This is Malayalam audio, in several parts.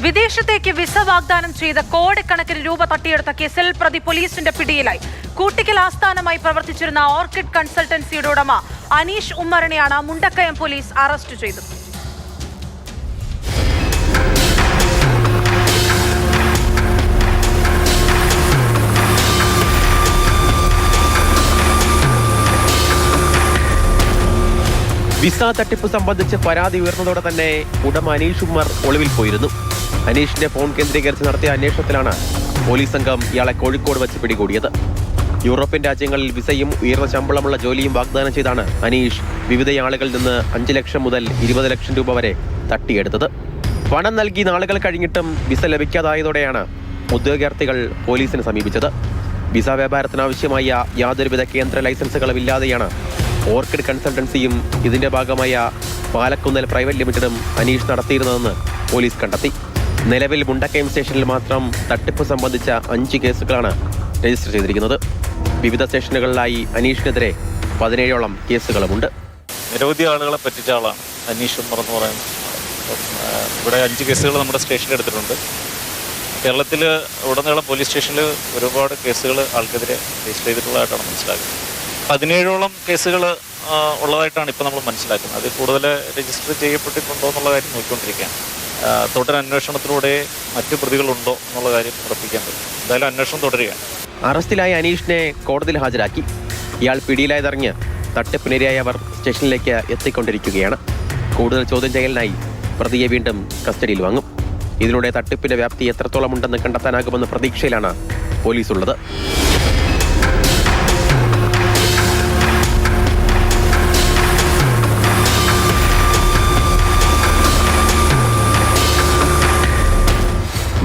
വിദേശത്തേക്ക് വിസ വാഗ്ദാനം ചെയ്ത് കോടിക്കണക്കിന് രൂപ തട്ടിയെടുത്ത കേസിൽ പ്രതി പോലീസിന്റെ പിടിയിലായി. കൂട്ടിക്കൽ ആസ്ഥാനമായി പ്രവർത്തിച്ചിരുന്ന ഓർക്കിഡ് കൺസൾട്ടൻസിയുടെ ഉടമ അനീഷ് ഉമ്മറിനെയാണ് മുണ്ടക്കയം പോലീസ് അറസ്റ്റ് ചെയ്തത്. വിസ തട്ടിപ്പ് സംബന്ധിച്ച് പരാതി ഉയർന്നതോടെ തന്നെ ഉടമ അനീഷ് ഉമ്മർ ഒളിവിൽ പോയിരുന്നു. അനീഷിന്റെ ഫോൺ കേന്ദ്രീകരിച്ച് നടത്തിയ അന്വേഷണത്തിലാണ് പോലീസ് സംഘം ഇയാളെ കോഴിക്കോട് വെച്ച് പിടികൂടിയത്. യൂറോപ്യൻ രാജ്യങ്ങളിൽ വിസയും ഉയർന്ന ശമ്പളമുള്ള ജോലിയും വാഗ്ദാനം ചെയ്താണ് അനീഷ് വിവിധയാളുകളിൽ നിന്ന് 5 ലക്ഷം മുതൽ 20 ലക്ഷം രൂപ വരെ തട്ടിയെടുത്തത്. പണം നൽകി നാളുകൾ കഴിഞ്ഞിട്ടും വിസ ലഭിക്കാതായതോടെയാണ് ഉദ്യോഗാർത്ഥികൾ പോലീസിനെ സമീപിച്ചത്. വിസ വ്യാപാരത്തിനാവശ്യമായ യാതൊരുവിധ കേന്ദ്ര ലൈസൻസുകളും ഇല്ലാതെയാണ് ഓർക്കിഡ് കൺസൾട്ടൻസിയും ഇതിന്റെ ഭാഗമായ പാലക്കുന്നൽ പ്രൈവറ്റ് ലിമിറ്റഡും അനീഷ് നടത്തിയിരുന്നതെന്ന് പോലീസ് കണ്ടെത്തി. നിലവിൽ മുണ്ടക്കയം സ്റ്റേഷനിൽ മാത്രം തട്ടിപ്പ് സംബന്ധിച്ച 5 കേസുകളാണ് രജിസ്റ്റർ ചെയ്തിരിക്കുന്നത്. വിവിധ സ്റ്റേഷനുകളിലായി അനീഷിനെതിരെ 17ഓളം കേസുകളുമുണ്ട്. നിരവധി ആളുകളെ പറ്റിച്ച ആളാണ് അനീഷ് ഉമ്മർ എന്ന് പറയുന്നത്. ഇവിടെ 5 കേസുകൾ നമ്മുടെ സ്റ്റേഷനിൽ എടുത്തിട്ടുണ്ട്. കേരളത്തിൽ ഉടനീളം പോലീസ് സ്റ്റേഷനിൽ ഒരുപാട് കേസുകൾ ആൾക്കെതിരെ രജിസ്റ്റർ ചെയ്തിട്ടുള്ളതായിട്ടാണ് മനസ്സിലാക്കുന്നത്. 17ഓളം കേസുകൾ ഉള്ളതായിട്ടാണ് ഇപ്പോൾ നമ്മൾ മനസ്സിലാക്കുന്നത്. അതിൽ കൂടുതൽ രജിസ്റ്റർ ചെയ്യപ്പെട്ടിട്ടുണ്ടോ എന്നുള്ള കാര്യം നോക്കിക്കൊണ്ടിരിക്കുകയാണ്. തുടരന്വേഷണത്തിലൂടെ മറ്റു പ്രതികളുണ്ടോ എന്നുള്ള കാര്യം ഉറപ്പിക്കാൻ പറ്റും. എന്തായാലും അന്വേഷണം തുടരുകയാണ്. അറസ്റ്റിലായ അനീഷിനെ കോടതിയിൽ ഹാജരാക്കി. ഇയാൾ പിടിയിലായതറിഞ്ഞ് തട്ടിപ്പിനിരയായവർ സ്റ്റേഷനിലേക്ക് എത്തിക്കൊണ്ടിരിക്കുകയാണ്. കൂടുതൽ ചോദ്യം ചെയ്യലിനായി പ്രതിയെ വീണ്ടും കസ്റ്റഡിയിൽ വാങ്ങും. ഇതിലൂടെ തട്ടിപ്പിന്റെ വ്യാപ്തി എത്രത്തോളം ഉണ്ടെന്ന് കണ്ടെത്താനാകുമെന്ന പ്രതീക്ഷയിലാണ് പോലീസ് ഉള്ളത്.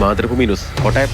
മാതൃഭൂമി ന്യൂസ്, കോട്ടയം.